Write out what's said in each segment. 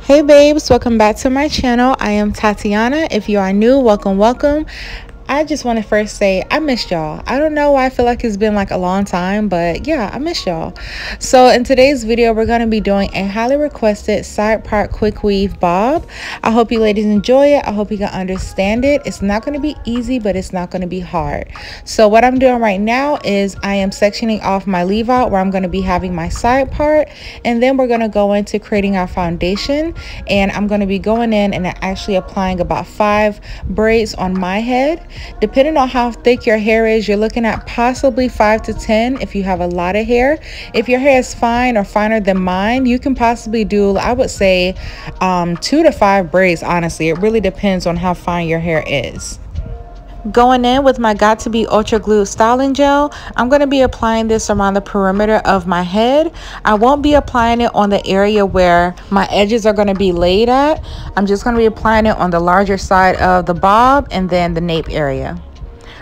Hey babes, welcome back to my channel. I am Tatiana. If you are new, welcome. I just want to first say I missed y'all. I don't know why I feel like it's been like a long time, but yeah, I miss y'all. So in today's video, we're going to be doing a highly requested side part quick weave bob. I hope you ladies enjoy it. I hope you can understand it. It's not going to be easy, but it's not going to be hard. So what I'm doing right now is I am sectioning off my leave out where I'm going to be having my side part, and then we're going to go into creating our foundation, and I'm going to be going in and actually applying about 5 braids on my head. Depending on how thick your hair is, you're looking at possibly 5 to 10 if you have a lot of hair. If your hair is fine or finer than mine, you can possibly do, I would say, 2 to 5 braids. Honestly, it really depends on how fine your hair is. Going in with my Got To Be Ultra Glue styling gel, I'm going to be applying this around the perimeter of my head. I won't be applying it on the area where my edges are going to be laid at. I'm just going to be applying it on the larger side of the bob and then the nape area.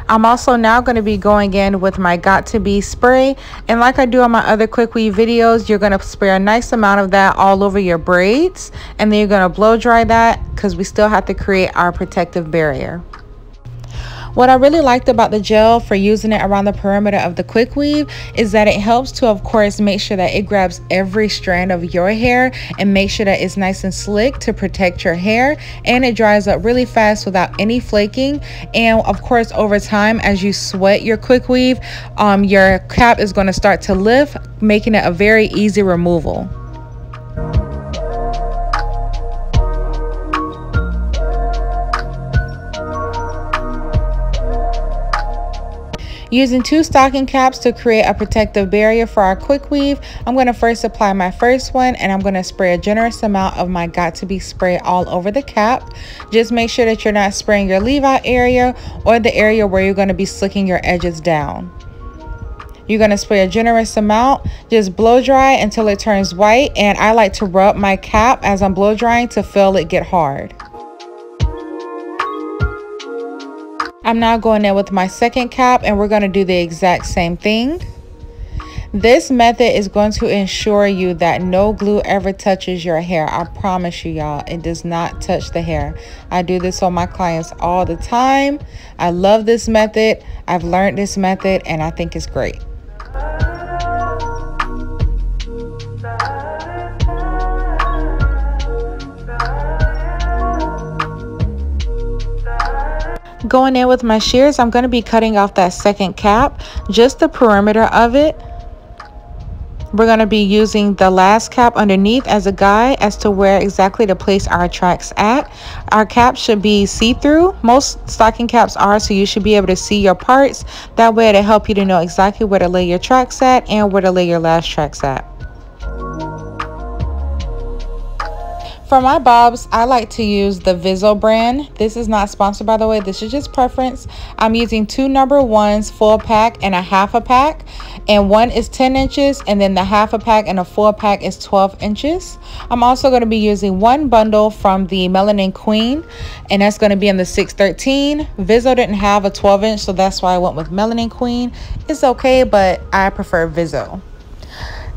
I'm also now going to be going in with my Got To Be spray, and like I do on my other quick weave videos, you're going to spray a nice amount of that all over your braids, and then you're going to blow dry that because we still have to create our protective barrier. What I really liked about the gel for using it around the perimeter of the quick weave is that it helps to, of course, make sure that it grabs every strand of your hair and make sure that it's nice and slick to protect your hair, and it dries up really fast without any flaking. And of course, over time, as you sweat your quick weave, your cap is going to start to lift, making it a very easy removal. Using 2 stocking caps to create a protective barrier for our quick weave, I'm going to first apply my first one, and I'm going to spray a generous amount of my Got To Be spray all over the cap. Just make sure that you're not spraying your leave out area or the area where you're going to be slicking your edges down. You're going to spray a generous amount, just blow dry until it turns white, and I like to rub my cap as I'm blow drying to feel it get hard. I'm now going in with my second cap, and we're going to do the exact same thing. This method is going to ensure you that no glue ever touches your hair. I promise you, y'all, it does not touch the hair. I do this on my clients all the time. I love this method. I've learned this method, and I think it's great. Going in with my shears, I'm going to be cutting off that second cap, just the perimeter of it. We're going to be using the last cap underneath as a guide as to where exactly to place our tracks at. Our cap should be see-through. Most stocking caps are, so you should be able to see your parts. That way it'll help you to know exactly where to lay your tracks at and where to lay your last tracks at. For my bobs, I like to use the Visso brand. This is not sponsored, by the way. This is just preference. I'm using 2 number 1s, full pack and a half a pack. And one is 10 inches, and then the half a pack and a full pack is 12 inches. I'm also going to be using 1 bundle from the Melanin Queen, and that's going to be in the 613. Visso didn't have a 12 inch, so that's why I went with Melanin Queen. It's okay, but I prefer Visso.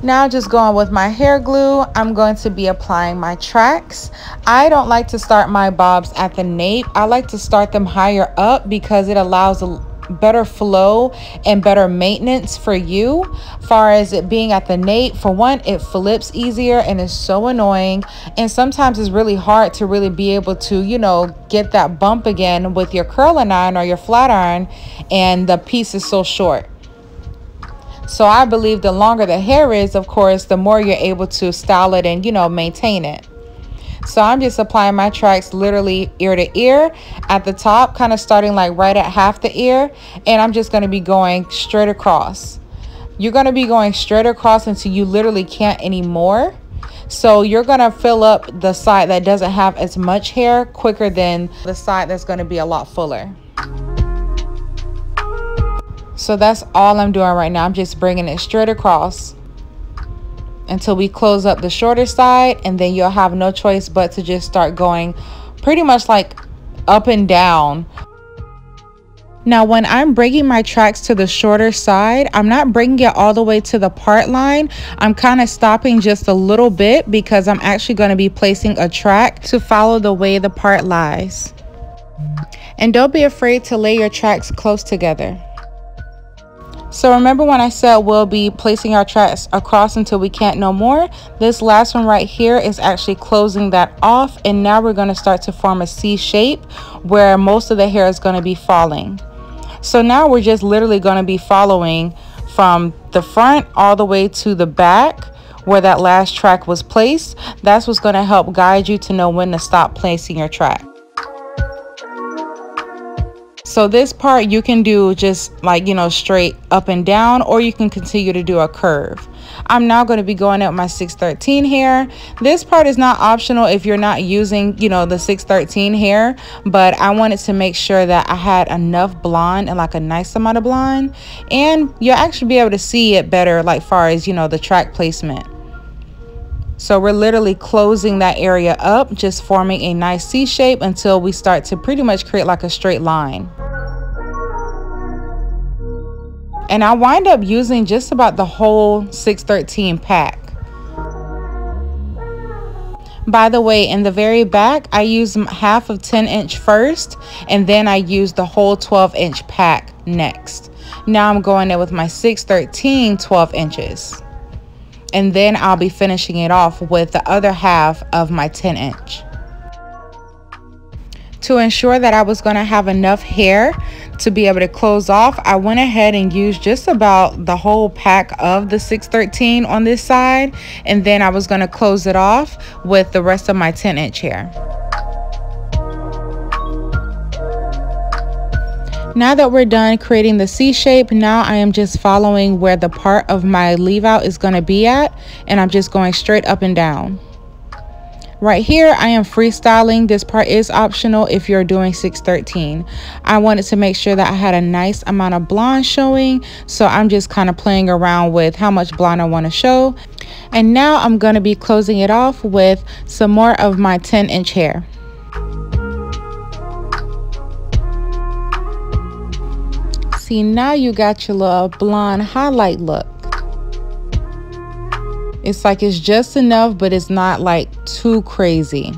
Now just going with my hair glue, I'm going to be applying my tracks. I don't like to start my bobs at the nape. I like to start them higher up because it allows a better flow and better maintenance for you. Far as it being at the nape, for one, it flips easier and is so annoying, and sometimes it's really hard to really be able to, you know, get that bump again with your curling iron or your flat iron, and the piece is so short. So I believe the longer the hair is, of course, the more you're able to style it and, you know, maintain it. So I'm just applying my tracks literally ear to ear at the top, kind of starting like right at half the ear. And I'm just going to be going straight across. You're going to be going straight across until you literally can't anymore. So you're going to fill up the side that doesn't have as much hair quicker than the side that's going to be a lot fuller. So that's all I'm doing right now. I'm just bringing it straight across until we close up the shorter side, and then you'll have no choice but to just start going pretty much like up and down. Now, when I'm bringing my tracks to the shorter side, I'm not bringing it all the way to the part line. I'm kind of stopping just a little bit because I'm actually going to be placing a track to follow the way the part lies. And don't be afraid to lay your tracks close together. So remember when I said we'll be placing our tracks across until we can't no more? This last one right here is actually closing that off, and now we're going to start to form a C shape where most of the hair is going to be falling. So now we're just literally going to be following from the front all the way to the back where that last track was placed. That's what's going to help guide you to know when to stop placing your track. So this part you can do just like, you know, straight up and down, or you can continue to do a curve. I'm now going to be going up my 613 hair. This part is not optional if you're not using, you know, the 613 hair, but I wanted to make sure that I had enough blonde and like a nice amount of blonde, and you'll actually be able to see it better like far as, you know, the track placement. So we're literally closing that area up, just forming a nice C shape until we start to pretty much create like a straight line. And I wind up using just about the whole 613 pack. By the way, in the very back, I use half of 10-inch first, and then I use the whole 12-inch pack next. Now I'm going in with my 613 12 inches. And then I'll be finishing it off with the other half of my 10-inch. To ensure that I was going to have enough hair to be able to close off, I went ahead and used just about the whole pack of the 613 on this side, and then I was going to close it off with the rest of my 10-inch hair. Now that we're done creating the C shape, now I am just following where the part of my leave out is going to be at, and I'm just going straight up and down. Right here, I am freestyling. This part is optional if you're doing 613. I wanted to make sure that I had a nice amount of blonde showing, so I'm just kind of playing around with how much blonde I want to show. And now I'm going to be closing it off with some more of my 10-inch hair. See, now you got your little blonde highlight look. It's like it's just enough, but it's not like too crazy.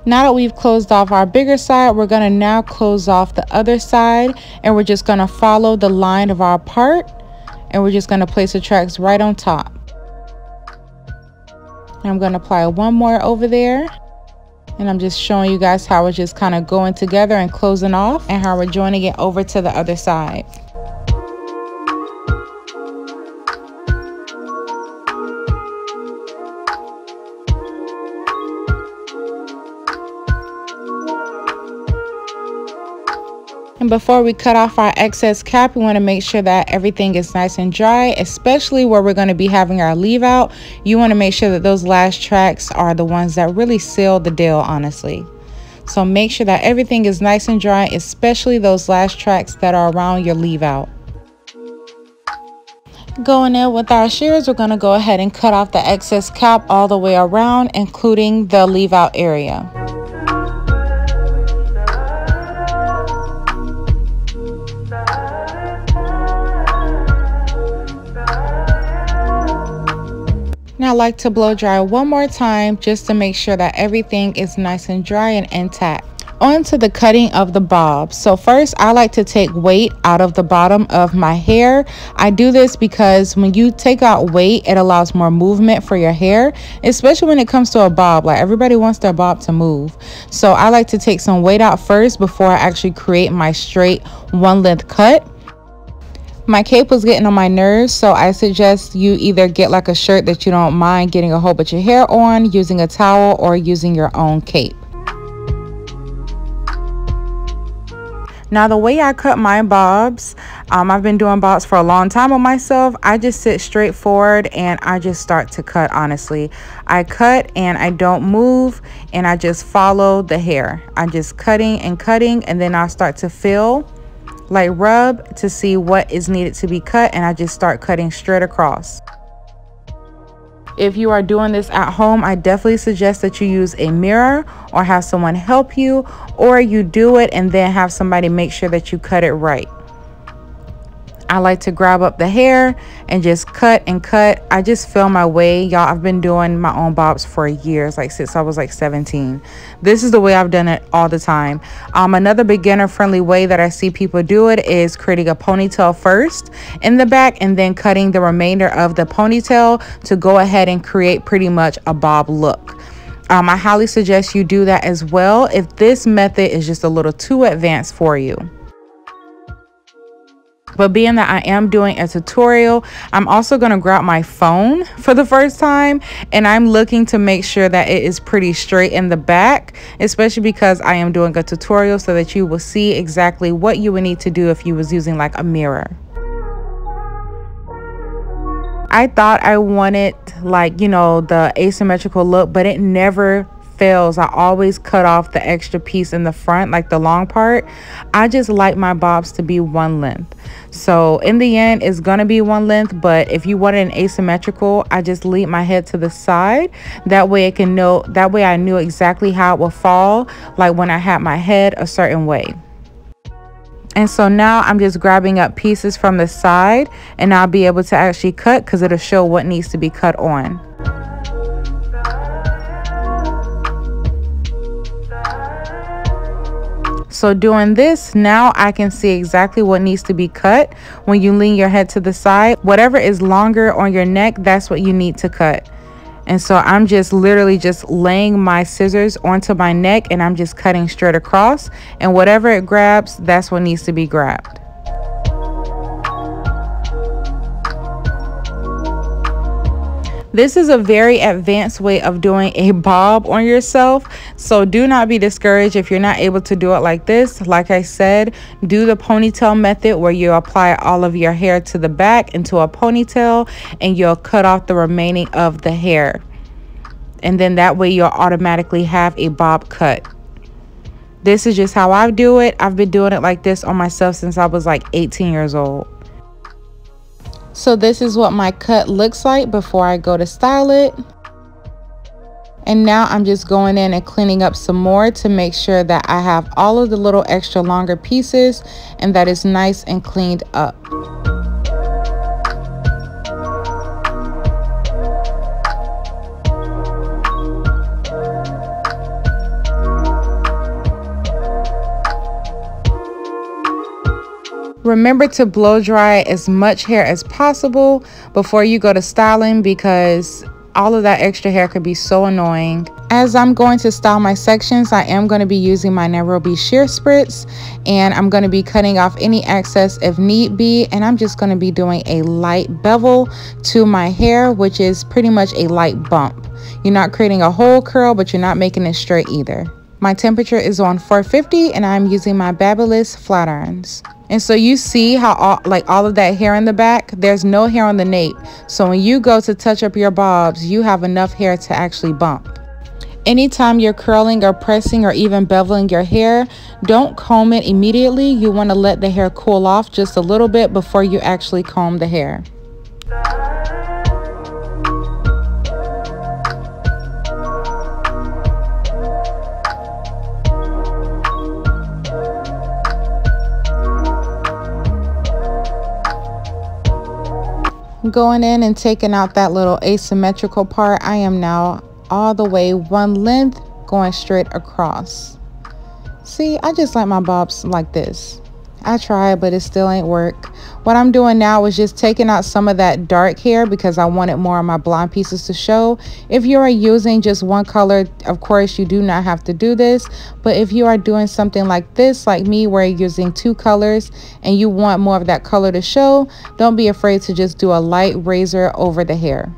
Now that we've closed off our bigger side, we're going to now close off the other side, and we're just going to follow the line of our part, and we're just going to place the tracks right on top. And I'm going to apply one more over there. And I'm just showing you guys how we're just kind of going together and closing off, and how we're joining it over to the other side. And before we cut off our excess cap, we want to make sure that everything is nice and dry, especially where we're going to be having our leave out. You want to make sure that those last tracks are the ones that really seal the deal, honestly. So make sure that everything is nice and dry, especially those last tracks that are around your leave out. Going in with our shears, we're going to go ahead and cut off the excess cap all the way around, including the leave out area. Now I like to blow dry one more time just to make sure that everything is nice and dry and intact. On to the cutting of the bob. So first, I like to take weight out of the bottom of my hair. I do this because when you take out weight, it allows more movement for your hair, especially when it comes to a bob. Like, everybody wants their bob to move. So I like to take some weight out first before I actually create my straight one length cut. My cape was getting on my nerves, so I suggest you either get like a shirt that you don't mind getting a whole bunch of hair on, using a towel, or using your own cape. Now, the way I cut my bobs, I've been doing bobs for a long time on myself. I just sit straight forward and I just start to cut, honestly. I cut and I don't move, and I just follow the hair. I'm just cutting and cutting, and then I'll start to feel, like rub, to see what is needed to be cut, and I just start cutting straight across. If you are doing this at home, I definitely suggest that you use a mirror or have someone help you, or you do it and then have somebody make sure that you cut it right. I like to grab up the hair and just cut and cut. I just feel my way, y'all. I've been doing my own bobs for years, like since I was like 17. This is the way I've done it all the time. Another beginner friendly way that I see people do it is creating a ponytail first in the back and then cutting the remainder of the ponytail to go ahead and create pretty much a bob look. I highly suggest you do that as well if this method is just a little too advanced for you. But being that I am doing a tutorial, I'm also going to grab my phone for the first time, and I'm looking to make sure that it is pretty straight in the back, especially because I am doing a tutorial so that you will see exactly what you would need to do if you was using like a mirror. I thought I wanted like, you know, the asymmetrical look, but it never fails. I always cut off the extra piece in the front, like the long part. I just like my bobs to be one length. So in the end, it's gonna be one length, but if you want an asymmetrical, I just lead my head to the side. That way I knew exactly how it will fall, like when I had my head a certain way. And so now I'm just grabbing up pieces from the side, and I'll be able to actually cut because it'll show what needs to be cut on. So doing this, now I can see exactly what needs to be cut. When you lean your head to the side, whatever is longer on your neck, that's what you need to cut. And so I'm just literally just laying my scissors onto my neck, and I'm just cutting straight across, and whatever it grabs, that's what needs to be grabbed. This is a very advanced way of doing a bob on yourself, so do not be discouraged if you're not able to do it like this. Like I said, do the ponytail method where you apply all of your hair to the back into a ponytail, and you'll cut off the remaining of the hair. And then that way you'll automatically have a bob cut. This is just how I do it. I've been doing it like this on myself since I was like 18 years old. So this is what my cut looks like before I go to style it. And now I'm just going in and cleaning up some more to make sure that I have all of the little extra longer pieces and that it's nice and cleaned up. Remember to blow dry as much hair as possible before you go to styling, because all of that extra hair could be so annoying. As I'm going to style my sections, I am going to be using my Nairobi shear spritz, and I'm going to be cutting off any excess if need be, and I'm just going to be doing a light bevel to my hair, which is pretty much a light bump. You're not creating a whole curl, but you're not making it straight either. My temperature is on 450, and I'm using my Babyliss flat irons. And so you see how all of that hair in the back, there's no hair on the nape. So when you go to touch up your bobs, you have enough hair to actually bump. Anytime you're curling or pressing or even beveling your hair, don't comb it immediately. You want to let the hair cool off just a little bit before you actually comb the hair. Going in and taking out that little asymmetrical part, I am now all the way one length going straight across. See, I just like my bobs like this. I tried, but it still ain't work. What I'm doing now is just taking out some of that dark hair because I wanted more of my blonde pieces to show. If you are using just one color, of course you do not have to do this, but if you are doing something like this, like me, where you're using two colors and you want more of that color to show, don't be afraid to just do a light razor over the hair.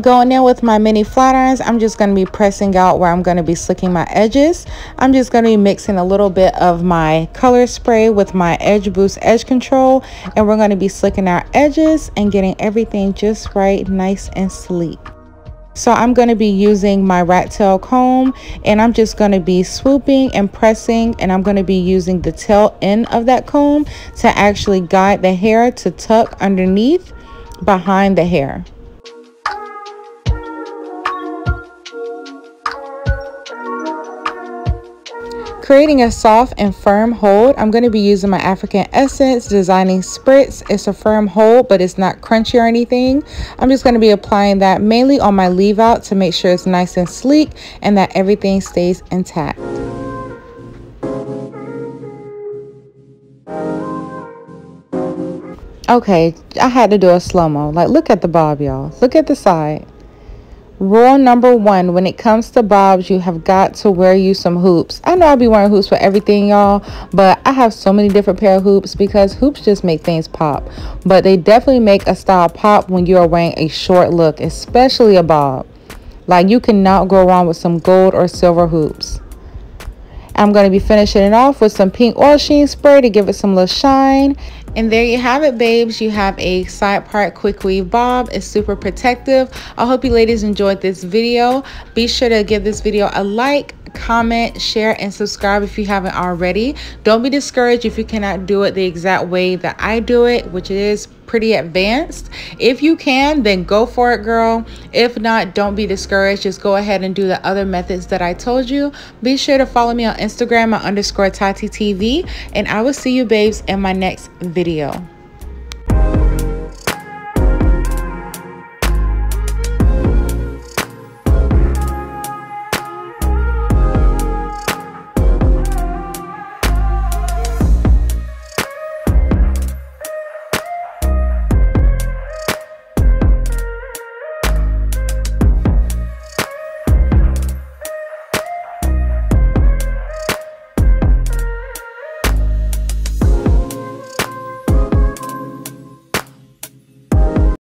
Going in with my mini flat irons, I'm just going to be pressing out where I'm going to be slicking my edges. I'm just going to be mixing a little bit of my color spray with my Edge Boost Edge Control, and we're going to be slicking our edges and getting everything just right, nice and sleek. So I'm going to be using my rat tail comb, and I'm just going to be swooping and pressing, and I'm going to be using the tail end of that comb to actually guide the hair to tuck underneath behind the hair. Creating a soft and firm hold, I'm going to be using my African Essence Designing Spritz. It's a firm hold, but it's not crunchy or anything. I'm just going to be applying that mainly on my leave out to make sure it's nice and sleek and that everything stays intact. Okay, I had to do a slow-mo. Like, look at the bob, y'all. Look at the side. Rule number 1, when it comes to bobs, you have got to wear you some hoops. I know I'll be wearing hoops for everything, y'all, but I have so many different pair of hoops because hoops just make things pop. But they definitely make a style pop when you are wearing a short look, especially a bob. Like, you cannot go wrong with some gold or silver hoops. I'm going to be finishing it off with some pink oil sheen spray to give it some little shine. And there you have it, babes. You have a side part quick weave bob. It's super protective. I hope you ladies enjoyed this video. Be sure to give this video a like, comment, share, and subscribe if you haven't already. Don't be discouraged if you cannot do it the exact way that I do it, which is pretty advanced. If you can, then go for it, girl. If not, don't be discouraged. Just go ahead and do the other methods that I told you. Be sure to follow me on Instagram at _TatiTV, and I will see you babes in my next video.